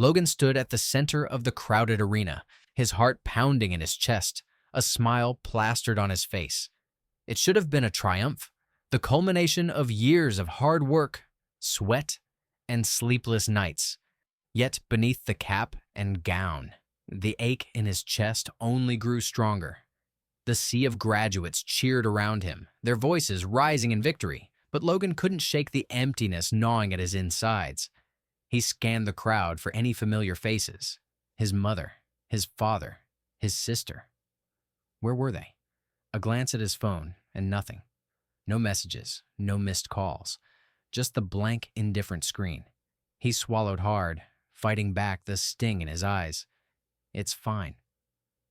Logan stood at the center of the crowded arena, his heart pounding in his chest, a smile plastered on his face. It should have been a triumph, the culmination of years of hard work, sweat, and sleepless nights. Yet beneath the cap and gown, the ache in his chest only grew stronger. The sea of graduates cheered around him, their voices rising in victory, but Logan couldn't shake the emptiness gnawing at his insides. He scanned the crowd for any familiar faces. His mother, his father, his sister. Where were they? A glance at his phone, and nothing. No messages, no missed calls. Just the blank, indifferent screen. He swallowed hard, fighting back the sting in his eyes. It's fine.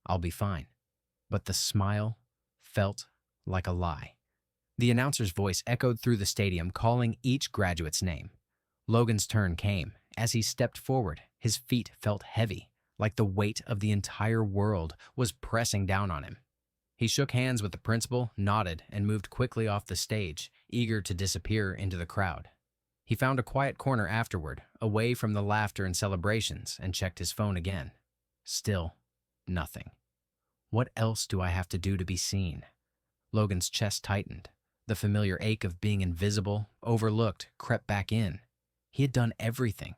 I'll be fine. But the smile felt like a lie. The announcer's voice echoed through the stadium, calling each graduate's name. Logan's turn came. As he stepped forward, his feet felt heavy, like the weight of the entire world was pressing down on him. He shook hands with the principal, nodded, and moved quickly off the stage, eager to disappear into the crowd. He found a quiet corner afterward, away from the laughter and celebrations, and checked his phone again. Still, nothing. What else do I have to do to be seen? Logan's chest tightened. The familiar ache of being invisible, overlooked, crept back in. He had done everything.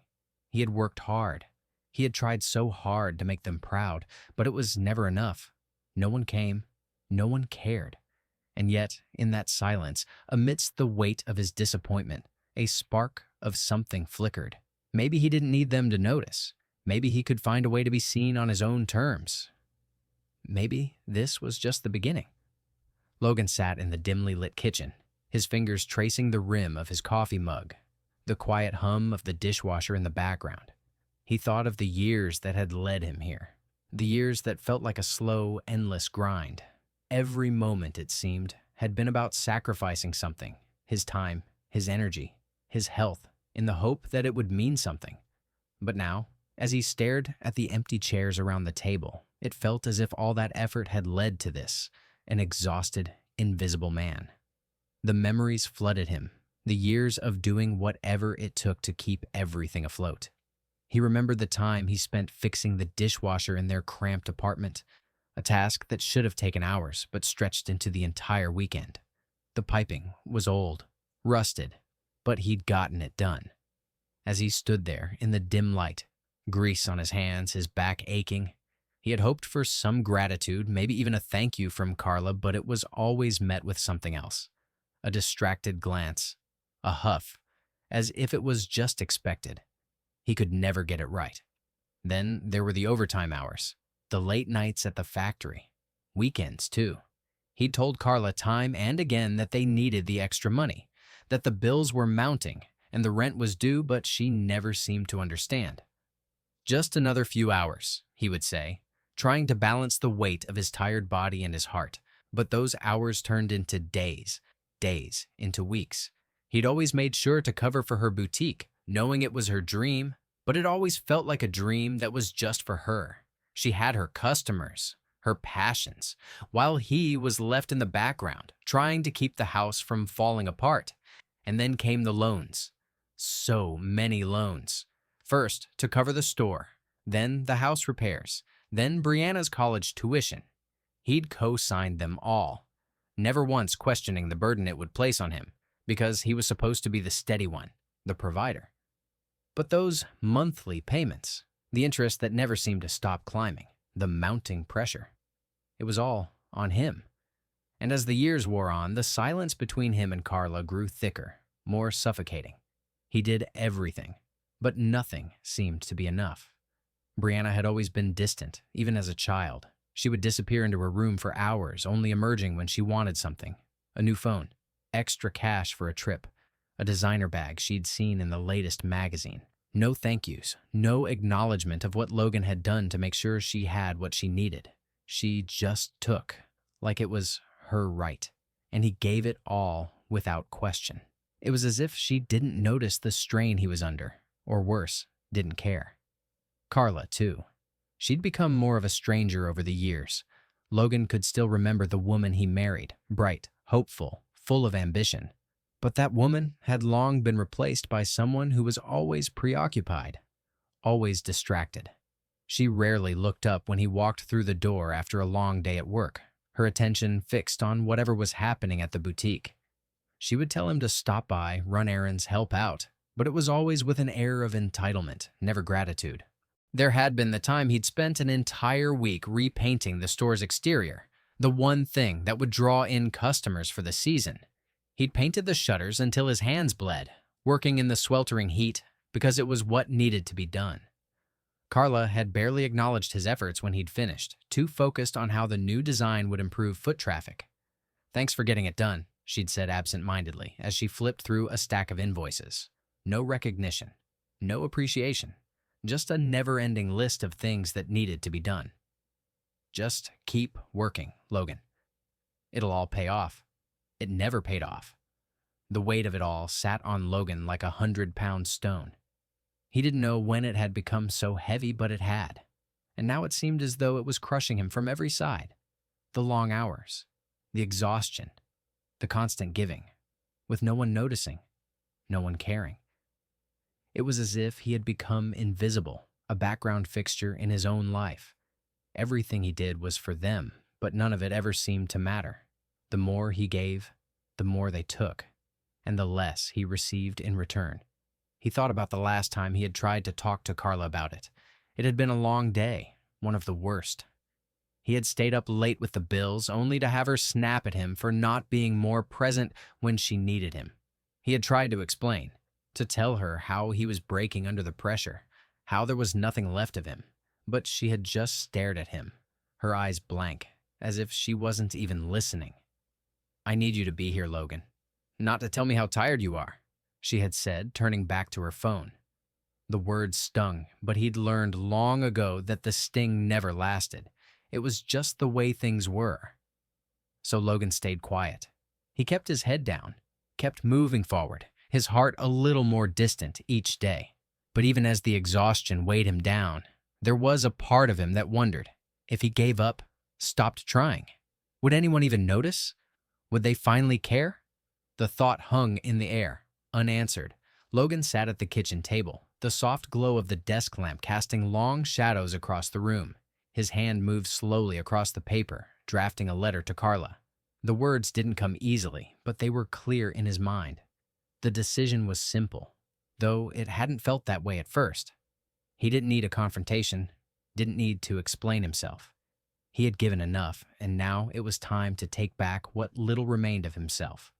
He had worked hard. He had tried so hard to make them proud, but it was never enough. No one came. No one cared. And yet, in that silence, amidst the weight of his disappointment, a spark of something flickered. Maybe he didn't need them to notice. Maybe he could find a way to be seen on his own terms. Maybe this was just the beginning. Logan sat in the dimly lit kitchen, his fingers tracing the rim of his coffee mug, the quiet hum of the dishwasher in the background. He thought of the years that had led him here, the years that felt like a slow, endless grind. Every moment, it seemed, had been about sacrificing something, his time, his energy, his health, in the hope that it would mean something. But now, as he stared at the empty chairs around the table, it felt as if all that effort had led to this, an exhausted, invisible man. The memories flooded him, the years of doing whatever it took to keep everything afloat. He remembered the time he spent fixing the dishwasher in their cramped apartment, a task that should have taken hours but stretched into the entire weekend. The piping was old, rusted, but he'd gotten it done. As he stood there in the dim light, grease on his hands, his back aching, he had hoped for some gratitude, maybe even a thank you from Carla, but it was always met with something else. A distracted glance, a huff, as if it was just expected. He could never get it right. Then there were the overtime hours, the late nights at the factory, weekends too. He'd told Carla time and again that they needed the extra money, that the bills were mounting and the rent was due, but she never seemed to understand. Just another few hours, he would say, trying to balance the weight of his tired body and his heart. But those hours turned into days, days into weeks. He'd always made sure to cover for her boutique, knowing it was her dream, but it always felt like a dream that was just for her. She had her customers, her passions, while he was left in the background, trying to keep the house from falling apart. And then came the loans. So many loans. First, to cover the store, then the house repairs, then Brianna's college tuition. He'd co-signed them all, never once questioning the burden it would place on him, because he was supposed to be the steady one, the provider. But those monthly payments, the interest that never seemed to stop climbing, the mounting pressure, it was all on him. And as the years wore on, the silence between him and Carla grew thicker, more suffocating. He did everything, but nothing seemed to be enough. Brianna had always been distant, even as a child. She would disappear into her room for hours, only emerging when she wanted something. A new phone, extra cash for a trip, a designer bag she'd seen in the latest magazine. No thank yous, no acknowledgement of what Logan had done to make sure she had what she needed. She just took, like it was her right, and he gave it all without question. It was as if she didn't notice the strain he was under, or worse, didn't care. Carla, too. She'd become more of a stranger over the years. Logan could still remember the woman he married, bright, hopeful, full of ambition. But that woman had long been replaced by someone who was always preoccupied, always distracted. She rarely looked up when he walked through the door after a long day at work, her attention fixed on whatever was happening at the boutique. She would tell him to stop by, run errands, help out, but it was always with an air of entitlement, never gratitude. There had been the time he'd spent an entire week repainting the store's exterior, the one thing that would draw in customers for the season. He'd painted the shutters until his hands bled, working in the sweltering heat because it was what needed to be done. Carla had barely acknowledged his efforts when he'd finished, too focused on how the new design would improve foot traffic. "Thanks for getting it done," she'd said absent-mindedly as she flipped through a stack of invoices. No recognition, no appreciation, just a never-ending list of things that needed to be done. "Just keep working, Logan. It'll all pay off." It never paid off. The weight of it all sat on Logan like a 100-pound stone. He didn't know when it had become so heavy, but it had. And now it seemed as though it was crushing him from every side. The long hours, the exhaustion, the constant giving, with no one noticing, no one caring. It was as if he had become invisible, a background fixture in his own life. Everything he did was for them, but none of it ever seemed to matter. The more he gave, the more they took, and the less he received in return. He thought about the last time he had tried to talk to Carla about it. It had been a long day, one of the worst. He had stayed up late with the bills, only to have her snap at him for not being more present when she needed him. He had tried to explain, to tell her how he was breaking under the pressure, how there was nothing left of him, but she had just stared at him, her eyes blank, as if she wasn't even listening. "I need you to be here, Logan. Not to tell me how tired you are," she had said, turning back to her phone. The words stung, but he'd learned long ago that the sting never lasted. It was just the way things were. So Logan stayed quiet. He kept his head down, kept moving forward, his heart a little more distant each day. But even as the exhaustion weighed him down, there was a part of him that wondered, if he gave up, stopped trying, would anyone even notice? Would they finally care? The thought hung in the air, unanswered. Logan sat at the kitchen table, the soft glow of the desk lamp casting long shadows across the room. His hand moved slowly across the paper, drafting a letter to Carla. The words didn't come easily, but they were clear in his mind. The decision was simple, though it hadn't felt that way at first. He didn't need a confrontation, didn't need to explain himself. He had given enough, and now it was time to take back what little remained of himself.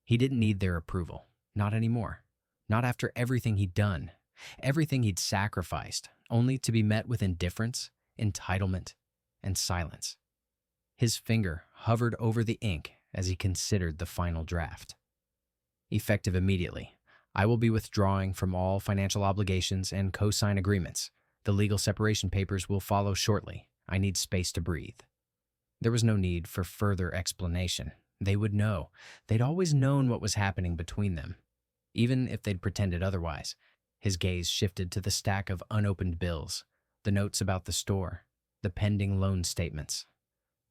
He didn't need their approval, not anymore. Not after everything he'd done, everything he'd sacrificed, only to be met with indifference, entitlement, and silence. His finger hovered over the ink as he considered the final draft. "Effective immediately. I will be withdrawing from all financial obligations and co-sign agreements. The legal separation papers will follow shortly. I need space to breathe." There was no need for further explanation. They would know. They'd always known what was happening between them, even if they'd pretended otherwise. His gaze shifted to the stack of unopened bills, the notes about the store, the pending loan statements.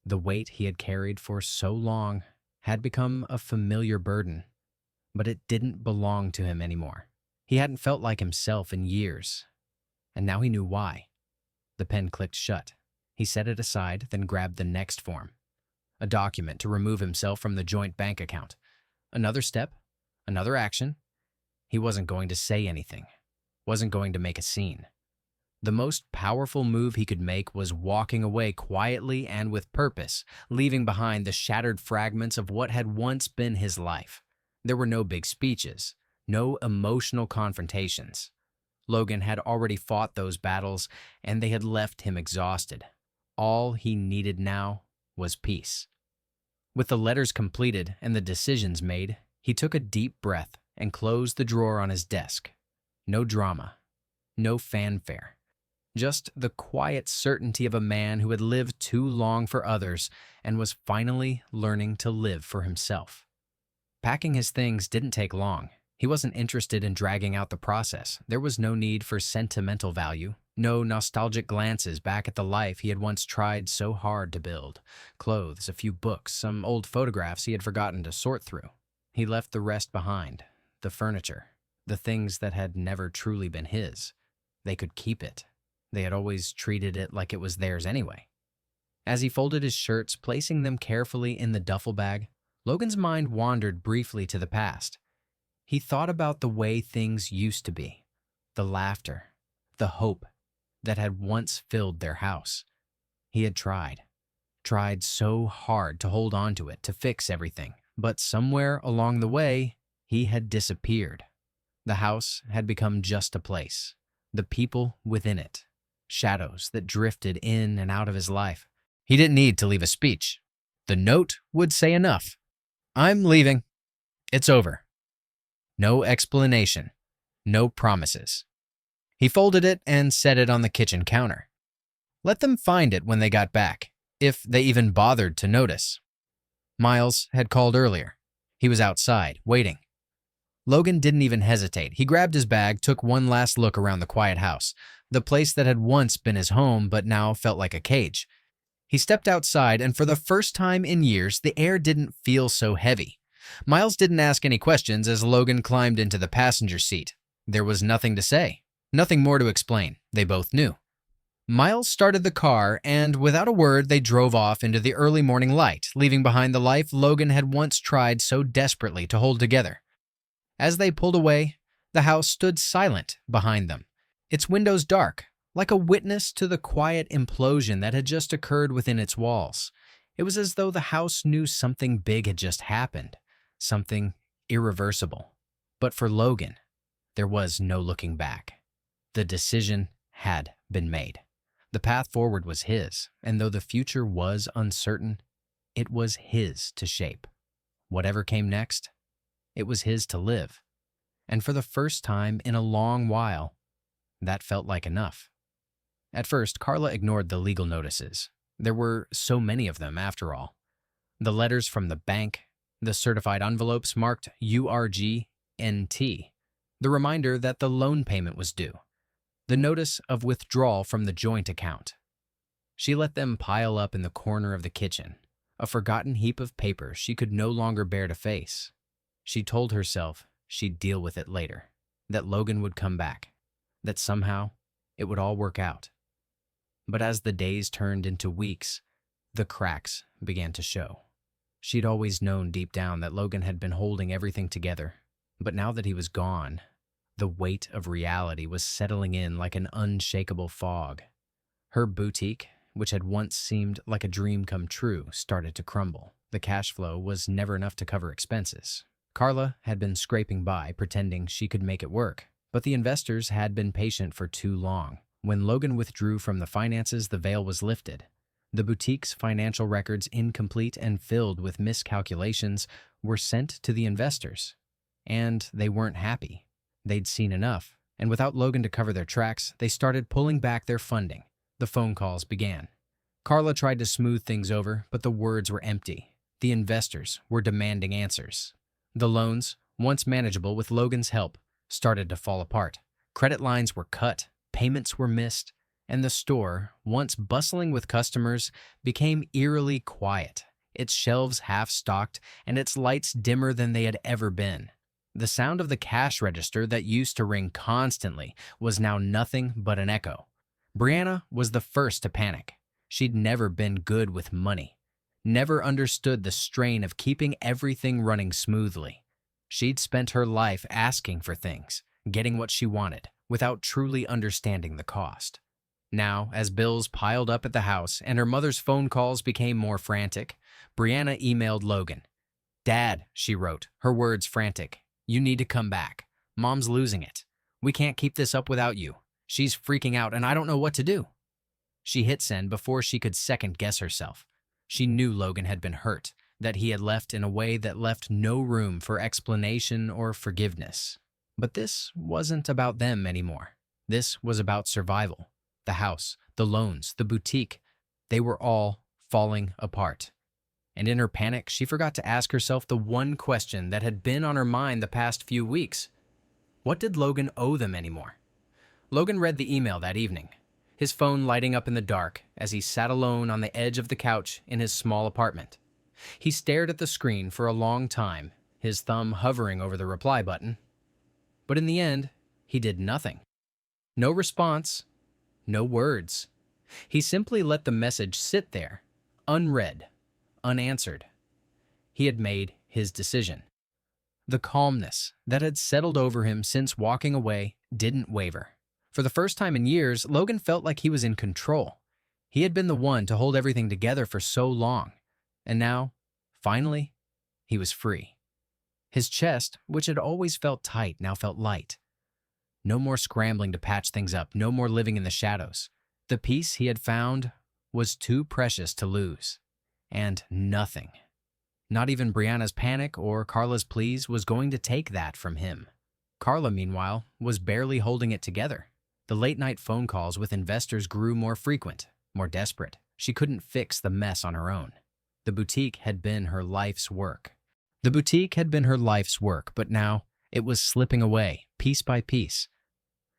The weight he had carried for so long had become a familiar burden, but it didn't belong to him anymore. He hadn't felt like himself in years, and now he knew why. The pen clicked shut. He set it aside, then grabbed the next form. A document to remove himself from the joint bank account. Another step, another action. He wasn't going to say anything, wasn't going to make a scene. The most powerful move he could make was walking away quietly and with purpose, leaving behind the shattered fragments of what had once been his life. There were no big speeches, no emotional confrontations. Logan had already fought those battles, and they had left him exhausted. All he needed now was peace. With the letters completed and the decisions made, he took a deep breath and closed the drawer on his desk. No drama, no fanfare, just the quiet certainty of a man who had lived too long for others and was finally learning to live for himself. Packing his things didn't take long. He wasn't interested in dragging out the process. There was no need for sentimental value, no nostalgic glances back at the life he had once tried so hard to build. Clothes, a few books, some old photographs he had forgotten to sort through. He left the rest behind, the furniture, the things that had never truly been his. they could keep it. They had always treated it like it was theirs anyway. As he folded his shirts, placing them carefully in the duffel bag, Logan's mind wandered briefly to the past. He thought about the way things used to be, the laughter, the hope that had once filled their house. He had tried so hard to hold on to it, to fix everything, but somewhere along the way, he had disappeared. The house had become just a place, the people within it, shadows that drifted in and out of his life. He didn't need to leave a speech. The note would say enough. I'm leaving. It's over. No explanation. No promises. He folded it and set it on the kitchen counter. Let them find it when they got back, if they even bothered to notice. Miles had called earlier. He was outside, waiting. Logan didn't even hesitate. He grabbed his bag, took one last look around the quiet house, the place that had once been his home but now felt like a cage. He stepped outside, and for the first time in years, the air didn't feel so heavy. Miles didn't ask any questions as Logan climbed into the passenger seat. There was nothing to say, nothing more to explain. They both knew. Miles started the car, and without a word, they drove off into the early morning light, leaving behind the life Logan had once tried so desperately to hold together. As they pulled away, the house stood silent behind them, its windows dark, like a witness to the quiet implosion that had just occurred within its walls. It was as though the house knew something big had just happened, something irreversible. But for Logan, there was no looking back. The decision had been made. The path forward was his, and though the future was uncertain, it was his to shape. Whatever came next, it was his to live. And for the first time in a long while, that felt like enough. At first, Carla ignored the legal notices. There were so many of them, after all. The letters from the bank, the certified envelopes marked URGNT, the reminder that the loan payment was due, the notice of withdrawal from the joint account. She let them pile up in the corner of the kitchen, a forgotten heap of paper she could no longer bear to face. She told herself she'd deal with it later, that Logan would come back, that somehow it would all work out. But as the days turned into weeks, the cracks began to show. She'd always known deep down that Logan had been holding everything together, but now that he was gone, the weight of reality was settling in like an unshakable fog. Her boutique, which had once seemed like a dream come true, started to crumble. The cash flow was never enough to cover expenses. Carla had been scraping by, pretending she could make it work, but the investors had been patient for too long. When Logan withdrew from the finances, the veil was lifted. The boutique's financial records, incomplete and filled with miscalculations, were sent to the investors. And they weren't happy. They'd seen enough, and without Logan to cover their tracks, they started pulling back their funding. The phone calls began. Carla tried to smooth things over, but the words were empty. The investors were demanding answers. The loans, once manageable with Logan's help, started to fall apart. Credit lines were cut, payments were missed, and the store, once bustling with customers, became eerily quiet, its shelves half-stocked and its lights dimmer than they had ever been. The sound of the cash register that used to ring constantly was now nothing but an echo. Brianna was the first to panic. She'd never been good with money, never understood the strain of keeping everything running smoothly. She'd spent her life asking for things, getting what she wanted, without truly understanding the cost. Now, as bills piled up at the house and her mother's phone calls became more frantic, Brianna emailed Logan. "Dad," she wrote, her words frantic, "you need to come back. Mom's losing it. We can't keep this up without you. She's freaking out and I don't know what to do." She hit send before she could second-guess herself. She knew Logan had been hurt, that he had left in a way that left no room for explanation or forgiveness. But this wasn't about them anymore. This was about survival. The house, the loans, the boutique, they were all falling apart. And in her panic, she forgot to ask herself the one question that had been on her mind the past few weeks. What did Logan owe them anymore? Logan read the email that evening, his phone lighting up in the dark as he sat alone on the edge of the couch in his small apartment. He stared at the screen for a long time, his thumb hovering over the reply button. But in the end, he did nothing. No response, no words. He simply let the message sit there, unread, unanswered. He had made his decision. The calmness that had settled over him since walking away didn't waver. For the first time in years, Logan felt like he was in control. He had been the one to hold everything together for so long. And now, finally, he was free. His chest, which had always felt tight, now felt light. No more scrambling to patch things up, no more living in the shadows. The peace he had found was too precious to lose. And nothing, not even Brianna's panic or Carla's pleas, was going to take that from him. Carla, meanwhile, was barely holding it together. The late-night phone calls with investors grew more frequent, more desperate. She couldn't fix the mess on her own. The boutique had been her life's work. But now it was slipping away, piece by piece.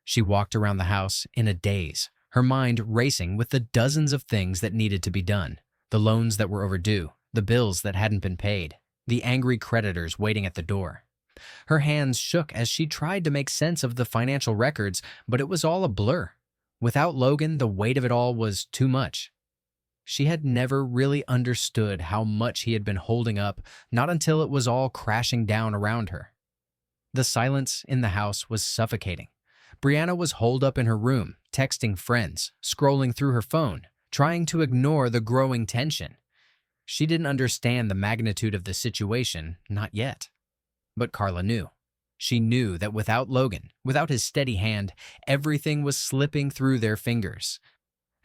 She walked around the house in a daze, her mind racing with the dozens of things that needed to be done. The loans that were overdue, the bills that hadn't been paid, the angry creditors waiting at the door. Her hands shook as she tried to make sense of the financial records, but it was all a blur. Without Logan, the weight of it all was too much. She had never really understood how much he had been holding up, not until it was all crashing down around her. The silence in the house was suffocating. Brianna was holed up in her room, texting friends, scrolling through her phone, trying to ignore the growing tension. She didn't understand the magnitude of the situation, not yet. But Carla knew. She knew that without Logan, without his steady hand, everything was slipping through their fingers.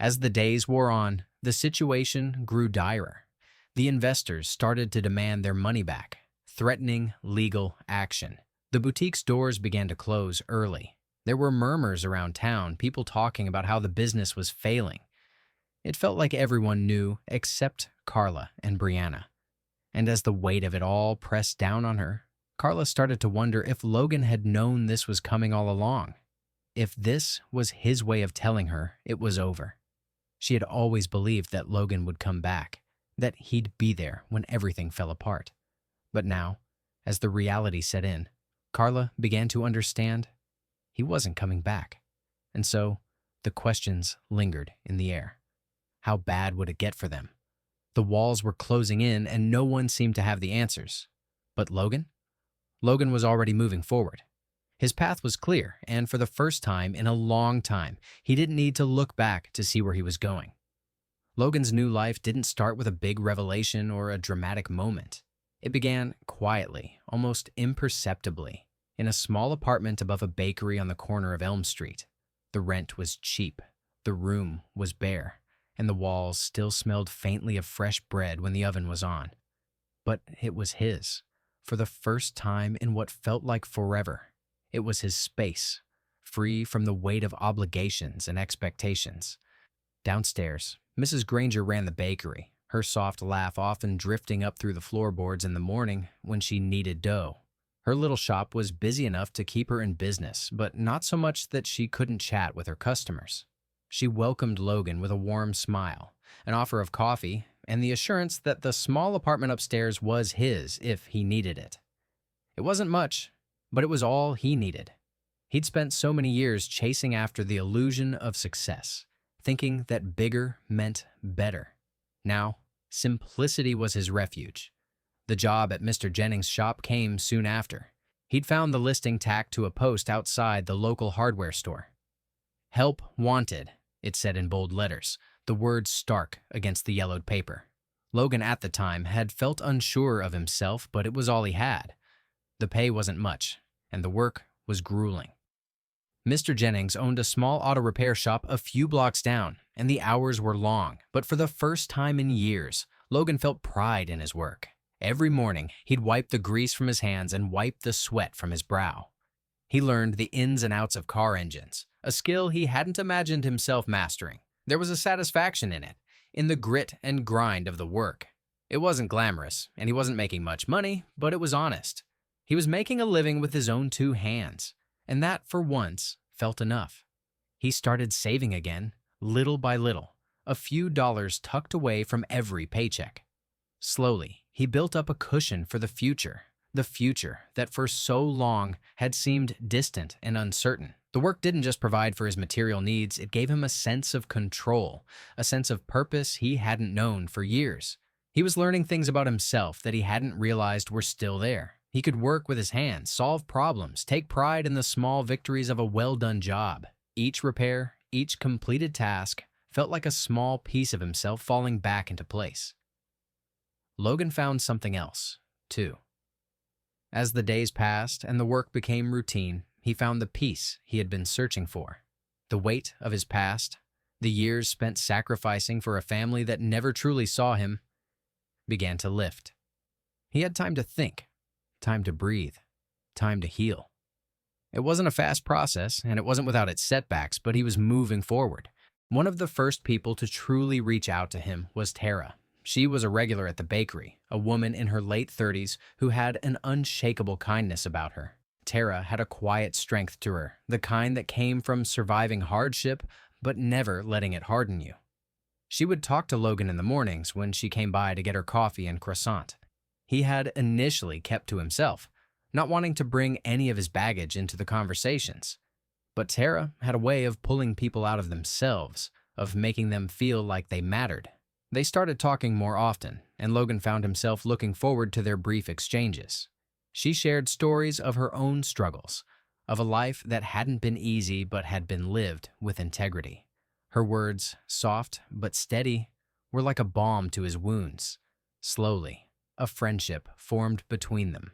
As the days wore on, the situation grew direr. The investors started to demand their money back, threatening legal action. The boutique's doors began to close early. There were murmurs around town, people talking about how the business was failing. It felt like everyone knew except Carla and Brianna. And as the weight of it all pressed down on her, Carla started to wonder if Logan had known this was coming all along. If this was his way of telling her it was over. She had always believed that Logan would come back, that he'd be there when everything fell apart. But now, as the reality set in, Carla began to understand he wasn't coming back. And so, the questions lingered in the air. How bad would it get for them? The walls were closing in and no one seemed to have the answers. But Logan? Logan was already moving forward. His path was clear, and for the first time in a long time, he didn't need to look back to see where he was going. Logan's new life didn't start with a big revelation or a dramatic moment. It began quietly, almost imperceptibly, in a small apartment above a bakery on the corner of Elm Street. The rent was cheap, the room was bare, and the walls still smelled faintly of fresh bread when the oven was on. But it was his. For the first time in what felt like forever, it was his space, free from the weight of obligations and expectations. Downstairs, Mrs. Granger ran the bakery, her soft laugh often drifting up through the floorboards in the morning when she kneaded dough. Her little shop was busy enough to keep her in business, but not so much that she couldn't chat with her customers. She welcomed Logan with a warm smile, an offer of coffee, and the assurance that the small apartment upstairs was his if he needed it. It wasn't much, but it was all he needed. He'd spent so many years chasing after the illusion of success, thinking that bigger meant better. Now, simplicity was his refuge. The job at Mr. Jennings' shop came soon after. He'd found the listing tacked to a post outside the local hardware store. "Help wanted," it said in bold letters, the words stark against the yellowed paper. Logan at the time had felt unsure of himself, but it was all he had. The pay wasn't much, and the work was grueling. Mr. Jennings owned a small auto repair shop a few blocks down, and the hours were long, but for the first time in years, Logan felt pride in his work. Every morning, he'd wipe the grease from his hands and wipe the sweat from his brow. He learned the ins and outs of car engines, a skill he hadn't imagined himself mastering. There was a satisfaction in it, in the grit and grind of the work. It wasn't glamorous, and he wasn't making much money, but it was honest. He was making a living with his own two hands, and that, for once, felt enough. He started saving again, little by little, a few dollars tucked away from every paycheck. Slowly, he built up a cushion for the future that for so long had seemed distant and uncertain. The work didn't just provide for his material needs, it gave him a sense of control, a sense of purpose he hadn't known for years. He was learning things about himself that he hadn't realized were still there. He could work with his hands, solve problems, take pride in the small victories of a well-done job. Each repair, each completed task, felt like a small piece of himself falling back into place. Logan found something else, too. As the days passed and the work became routine, he found the peace he had been searching for. The weight of his past, the years spent sacrificing for a family that never truly saw him, began to lift. He had time to think, time to breathe, time to heal. It wasn't a fast process, and it wasn't without its setbacks, but he was moving forward. One of the first people to truly reach out to him was Tara. She was a regular at the bakery, a woman in her late 30s who had an unshakable kindness about her. Tara had a quiet strength to her, the kind that came from surviving hardship but never letting it harden you. She would talk to Logan in the mornings when she came by to get her coffee and croissant. He had initially kept to himself, not wanting to bring any of his baggage into the conversations. But Tara had a way of pulling people out of themselves, of making them feel like they mattered. They started talking more often, and Logan found himself looking forward to their brief exchanges. She shared stories of her own struggles, of a life that hadn't been easy but had been lived with integrity. Her words, soft but steady, were like a balm to his wounds. Slowly, a friendship formed between them,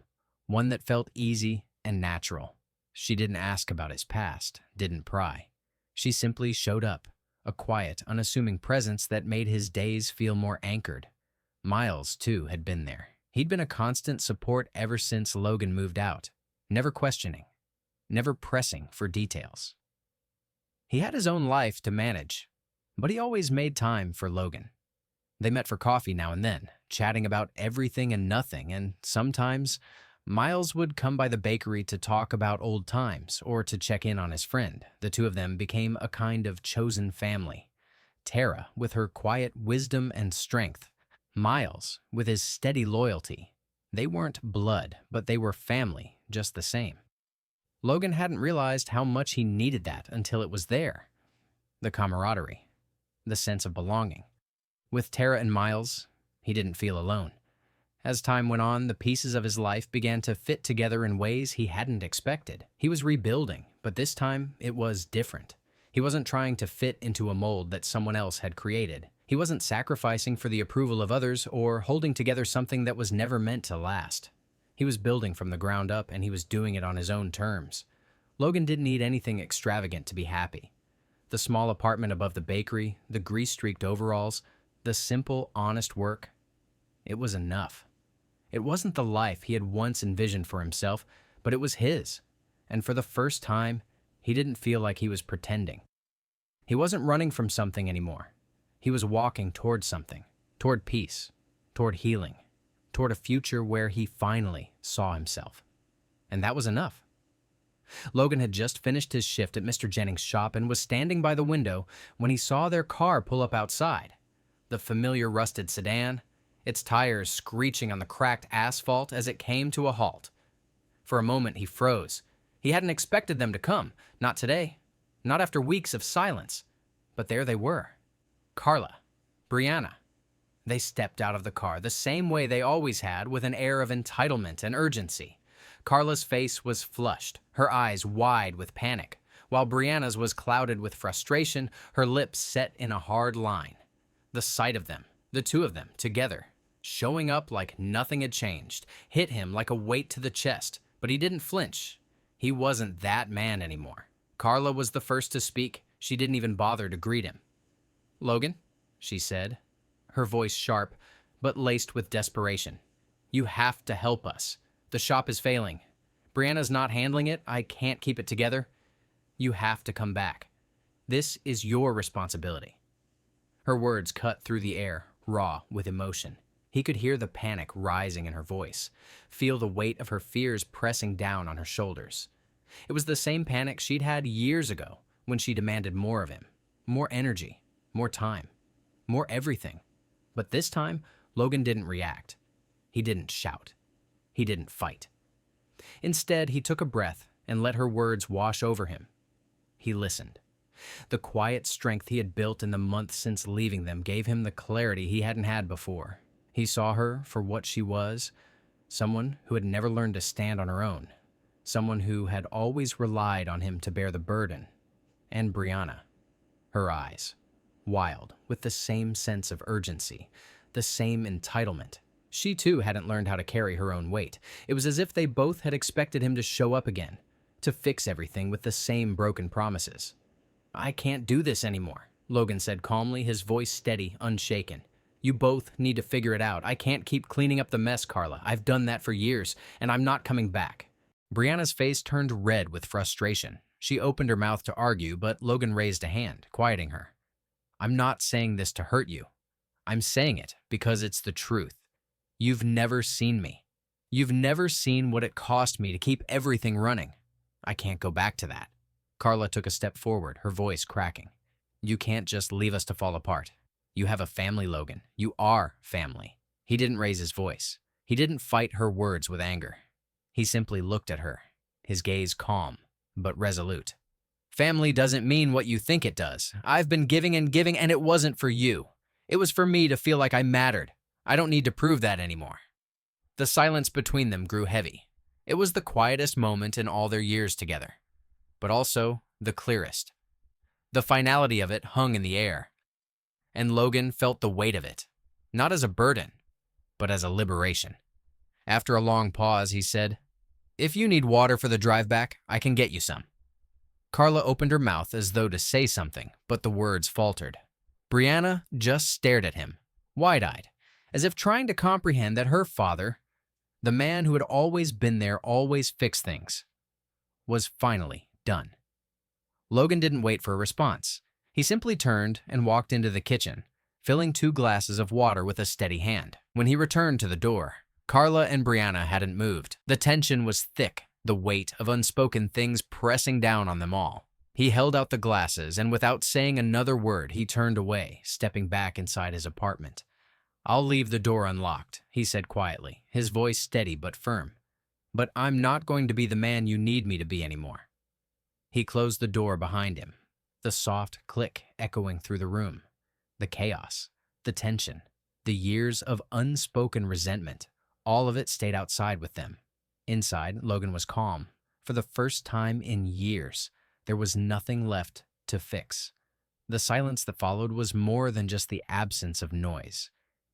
one that felt easy and natural. She didn't ask about his past, didn't pry. She simply showed up, a quiet, unassuming presence that made his days feel more anchored. Miles, too, had been there. He'd been a constant support ever since Logan moved out, never questioning, never pressing for details. He had his own life to manage, but he always made time for Logan. They met for coffee now and then, chatting about everything and nothing, and sometimes Miles would come by the bakery to talk about old times or to check in on his friend. The two of them became a kind of chosen family. Tara, with her quiet wisdom and strength. Miles, with his steady loyalty. They weren't blood, but they were family, just the same. Logan hadn't realized how much he needed that until it was there. The camaraderie, the sense of belonging. With Tara and Miles, he didn't feel alone. As time went on, the pieces of his life began to fit together in ways he hadn't expected. He was rebuilding, but this time it was different. He wasn't trying to fit into a mold that someone else had created. He wasn't sacrificing for the approval of others or holding together something that was never meant to last. He was building from the ground up, and he was doing it on his own terms. Logan didn't need anything extravagant to be happy. The small apartment above the bakery, the grease-streaked overalls, the simple, honest work, it was enough. It wasn't the life he had once envisioned for himself, but it was his. And for the first time, he didn't feel like he was pretending. He wasn't running from something anymore. He was walking toward something, toward peace, toward healing, toward a future where he finally saw himself. And that was enough. Logan had just finished his shift at Mr. Jennings' shop and was standing by the window when he saw their car pull up outside. The familiar rusted sedan, its tires screeching on the cracked asphalt as it came to a halt. For a moment, he froze. He hadn't expected them to come. Not today. Not after weeks of silence. But there they were. Carla. Brianna. They stepped out of the car the same way they always had, with an air of entitlement and urgency. Carla's face was flushed, her eyes wide with panic, while Brianna's was clouded with frustration, her lips set in a hard line. The sight of them, the two of them, together, showing up like nothing had changed, hit him like a weight to the chest, but he didn't flinch. He wasn't that man anymore. Carla was the first to speak. She didn't even bother to greet him. "Logan," she said, her voice sharp, but laced with desperation. "You have to help us. The shop is failing. Brianna's not handling it. I can't keep it together. You have to come back. This is your responsibility." Her words cut through the air, raw with emotion. He could hear the panic rising in her voice, feel the weight of her fears pressing down on her shoulders. It was the same panic she'd had years ago when she demanded more of him, more energy, more time, more everything. But this time, Logan didn't react. He didn't shout. He didn't fight. Instead, he took a breath and let her words wash over him. He listened. The quiet strength he had built in the months since leaving them gave him the clarity he hadn't had before. He saw her for what she was, someone who had never learned to stand on her own, someone who had always relied on him to bear the burden. And Brianna, her eyes, wild, with the same sense of urgency, the same entitlement. She too hadn't learned how to carry her own weight. It was as if they both had expected him to show up again, to fix everything with the same broken promises. "I can't do this anymore," Logan said calmly, his voice steady, unshaken. "You both need to figure it out. I can't keep cleaning up the mess, Carla. I've done that for years, and I'm not coming back." Brianna's face turned red with frustration. She opened her mouth to argue, but Logan raised a hand, quieting her. "I'm not saying this to hurt you. I'm saying it because it's the truth. You've never seen me. You've never seen what it cost me to keep everything running. I can't go back to that." Carla took a step forward, her voice cracking. "You can't just leave us to fall apart. You have a family, Logan. You are family." He didn't raise his voice. He didn't fight her words with anger. He simply looked at her, his gaze calm, but resolute. "Family doesn't mean what you think it does. I've been giving and giving, and it wasn't for you. It was for me to feel like I mattered. I don't need to prove that anymore." The silence between them grew heavy. It was the quietest moment in all their years together, but also the clearest. The finality of it hung in the air, and Logan felt the weight of it, not as a burden, but as a liberation. After a long pause, he said, "If you need water for the drive back, I can get you some." Carla opened her mouth as though to say something, but the words faltered. Brianna just stared at him, wide-eyed, as if trying to comprehend that her father, the man who had always been there, always fixed things, was finally done. Logan didn't wait for a response. He simply turned and walked into the kitchen, filling 2 glasses of water with a steady hand. When he returned to the door, Carla and Brianna hadn't moved. The tension was thick, the weight of unspoken things pressing down on them all. He held out the glasses, and without saying another word, he turned away, stepping back inside his apartment. "I'll leave the door unlocked," he said quietly, his voice steady but firm. "But I'm not going to be the man you need me to be anymore." He closed the door behind him, the soft click echoing through the room. The chaos, the tension, the years of unspoken resentment, all of it stayed outside with them. Inside, Logan was calm. For the first time in years, there was nothing left to fix. The silence that followed was more than just the absence of noise.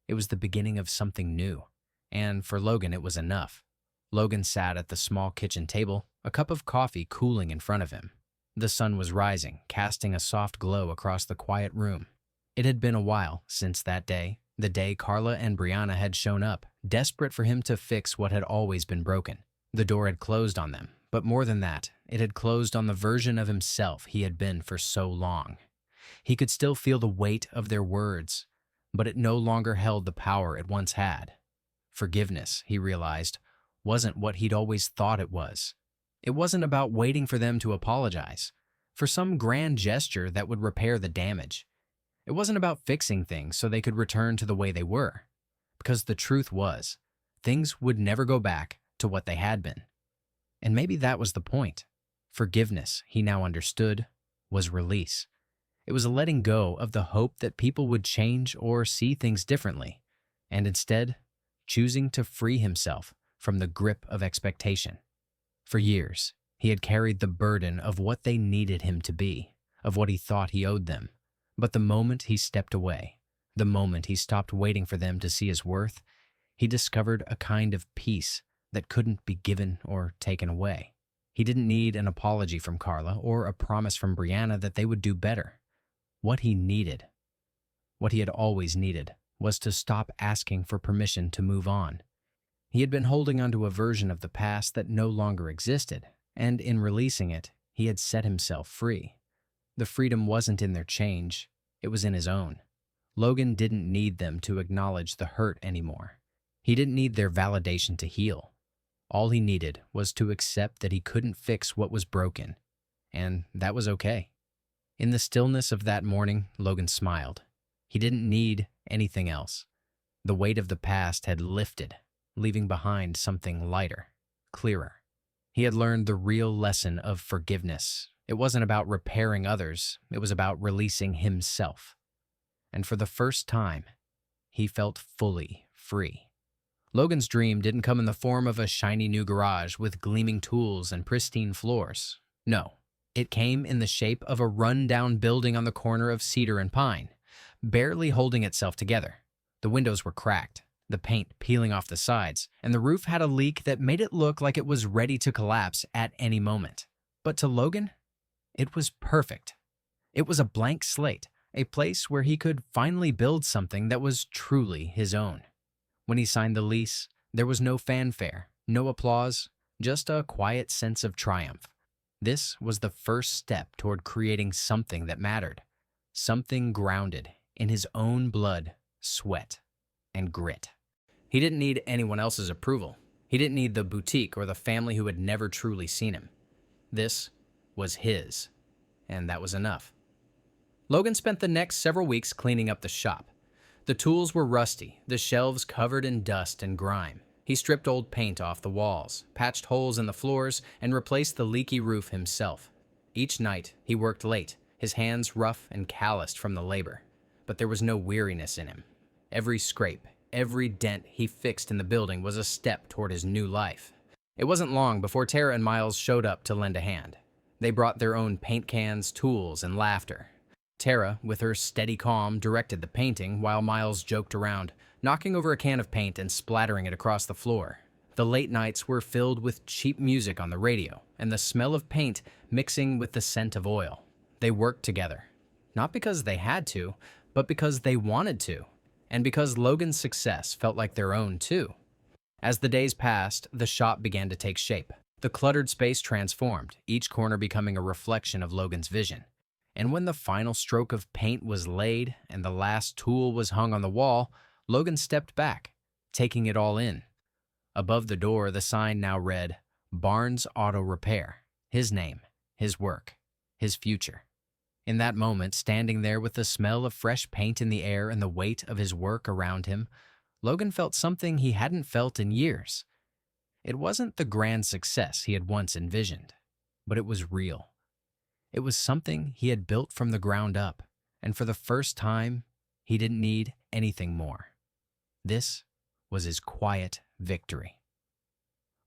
It was the beginning of something new, and for Logan it was enough. Logan sat at the small kitchen table, a cup of coffee cooling in front of him. The sun was rising, casting a soft glow across the quiet room. It had been a while since that day, the day Carla and Brianna had shown up, desperate for him to fix what had always been broken. The door had closed on them, but more than that, it had closed on the version of himself he had been for so long. He could still feel the weight of their words, but it no longer held the power it once had. Forgiveness, he realized, wasn't what he'd always thought it was. It wasn't about waiting for them to apologize, for some grand gesture that would repair the damage. It wasn't about fixing things so they could return to the way they were, because the truth was, things would never go back to what they had been. And maybe that was the point. Forgiveness, he now understood, was release. It was a letting go of the hope that people would change or see things differently, and instead, choosing to free himself from the grip of expectation. For years, he had carried the burden of what they needed him to be, of what he thought he owed them. But the moment he stepped away, the moment he stopped waiting for them to see his worth, he discovered a kind of peace that couldn't be given or taken away. He didn't need an apology from Carla or a promise from Brianna that they would do better. What he needed, what he had always needed, was to stop asking for permission to move on. He had been holding onto a version of the past that no longer existed, and in releasing it, he had set himself free. The freedom wasn't in their change, it was in his own. Logan didn't need them to acknowledge the hurt anymore. He didn't need their validation to heal. All he needed was to accept that he couldn't fix what was broken, and that was okay. In the stillness of that morning, Logan smiled. He didn't need anything else. The weight of the past had lifted, leaving behind something lighter, clearer. He had learned the real lesson of forgiveness, It wasn't about repairing others, it was about releasing himself. And for the first time, he felt fully free. Logan's dream didn't come in the form of a shiny new garage with gleaming tools and pristine floors. No, it came in the shape of a run-down building on the corner of Cedar and Pine, barely holding itself together. The windows were cracked, the paint peeling off the sides, and the roof had a leak that made it look like it was ready to collapse at any moment. But to Logan, it was perfect. It was a blank slate, a place where he could finally build something that was truly his own. When he signed the lease, there was no fanfare, no applause, just a quiet sense of triumph. This was the first step toward creating something that mattered, something grounded in his own blood, sweat, and grit. He didn't need anyone else's approval. He didn't need the boutique or the family who had never truly seen him. This was his, and that was enough. Logan spent the next several weeks cleaning up the shop. The tools were rusty, the shelves covered in dust and grime. He stripped old paint off the walls, patched holes in the floors, and replaced the leaky roof himself. Each night, he worked late, his hands rough and calloused from the labor. But there was no weariness in him. Every scrape, every dent he fixed in the building was a step toward his new life. It wasn't long before Tara and Miles showed up to lend a hand. They brought their own paint cans, tools, and laughter. Tara, with her steady calm, directed the painting while Miles joked around, knocking over a can of paint and splattering it across the floor. The late nights were filled with cheap music on the radio and the smell of paint mixing with the scent of oil. They worked together, not because they had to, but because they wanted to, and because Logan's success felt like their own too. As the days passed, the shop began to take shape. The cluttered space transformed, each corner becoming a reflection of Logan's vision. And when the final stroke of paint was laid and the last tool was hung on the wall, Logan stepped back, taking it all in. Above the door, the sign now read, Barnes Auto Repair. His name, his work, his future. In that moment, standing there with the smell of fresh paint in the air and the weight of his work around him, Logan felt something he hadn't felt in years. It wasn't the grand success he had once envisioned, but it was real. It was something he had built from the ground up, and for the first time, he didn't need anything more. This was his quiet victory.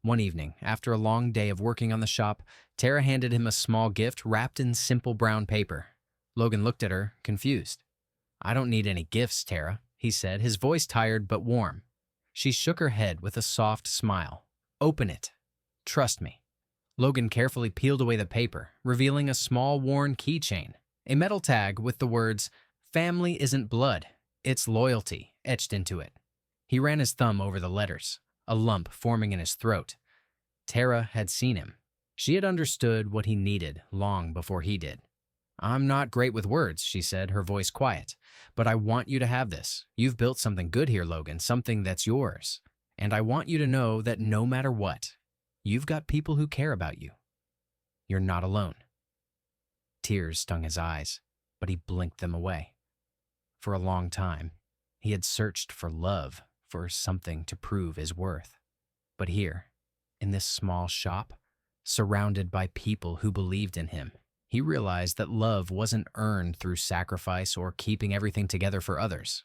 One evening, after a long day of working on the shop, Tara handed him a small gift wrapped in simple brown paper. Logan looked at her, confused. "I don't need any gifts, Tara," he said, his voice tired but warm. She shook her head with a soft smile. "Open it. Trust me." Logan carefully peeled away the paper, revealing a small worn keychain, a metal tag with the words, "Family isn't blood, it's loyalty," etched into it. He ran his thumb over the letters, a lump forming in his throat. Tara had seen him. She had understood what he needed long before he did. "I'm not great with words," she said, her voice quiet, "but I want you to have this. You've built something good here, Logan, something that's yours. And I want you to know that no matter what, you've got people who care about you. You're not alone." Tears stung his eyes, but he blinked them away. For a long time, he had searched for love, for something to prove his worth. But here, in this small shop, surrounded by people who believed in him, he realized that love wasn't earned through sacrifice or keeping everything together for others.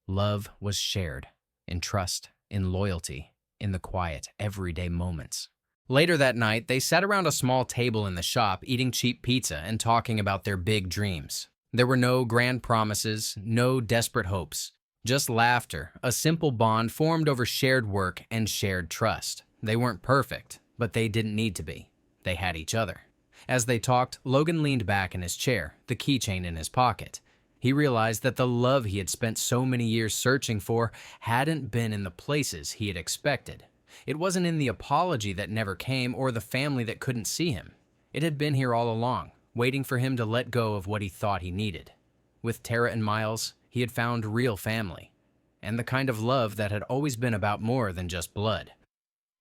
Love was shared, in trust, in loyalty, in the quiet, everyday moments. Later that night, they sat around a small table in the shop, eating cheap pizza and talking about their big dreams. There were no grand promises, no desperate hopes, just laughter, a simple bond formed over shared work and shared trust. They weren't perfect, but they didn't need to be. They had each other. As they talked, Logan leaned back in his chair, the keychain in his pocket. He realized that the love he had spent so many years searching for hadn't been in the places he had expected. It wasn't in the apology that never came or the family that couldn't see him. It had been here all along, waiting for him to let go of what he thought he needed. With Tara and Miles, he had found real family, and the kind of love that had always been about more than just blood.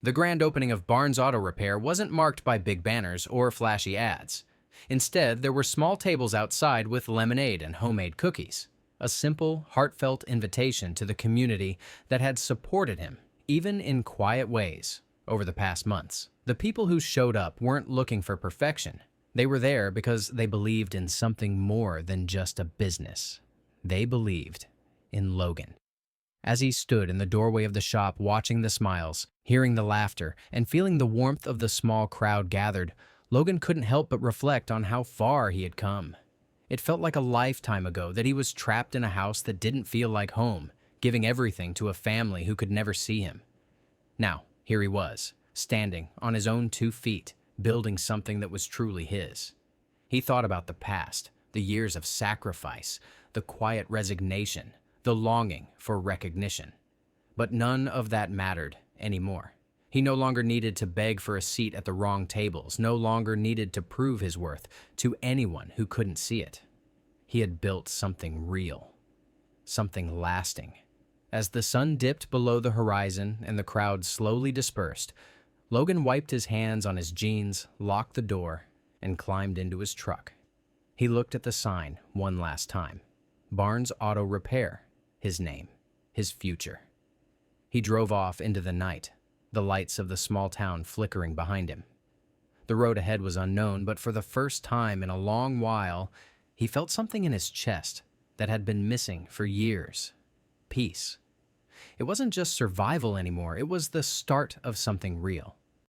The grand opening of Barnes Auto Repair wasn't marked by big banners or flashy ads. Instead, there were small tables outside with lemonade and homemade cookies, a simple, heartfelt invitation to the community that had supported him, even in quiet ways, over the past months. The people who showed up weren't looking for perfection. They were there because they believed in something more than just a business. They believed in Logan. As he stood in the doorway of the shop watching the smiles, hearing the laughter, and feeling the warmth of the small crowd gathered, Logan couldn't help but reflect on how far he had come. It felt like a lifetime ago that he was trapped in a house that didn't feel like home, giving everything to a family who could never see him. Now, here he was, standing on his own 2 feet, building something that was truly his. He thought about the past, the years of sacrifice, the quiet resignation, the longing for recognition. But none of that mattered anymore. He no longer needed to beg for a seat at the wrong tables, no longer needed to prove his worth to anyone who couldn't see it. He had built something real, something lasting. As the sun dipped below the horizon and the crowd slowly dispersed, Logan wiped his hands on his jeans, locked the door, and climbed into his truck. He looked at the sign one last time. Barnes Auto Repair, his name, his future. He drove off into the night, the lights of the small town flickering behind him. The road ahead was unknown, but for the first time in a long while, he felt something in his chest that had been missing for years. Peace. It wasn't just survival anymore, it was the start of something real.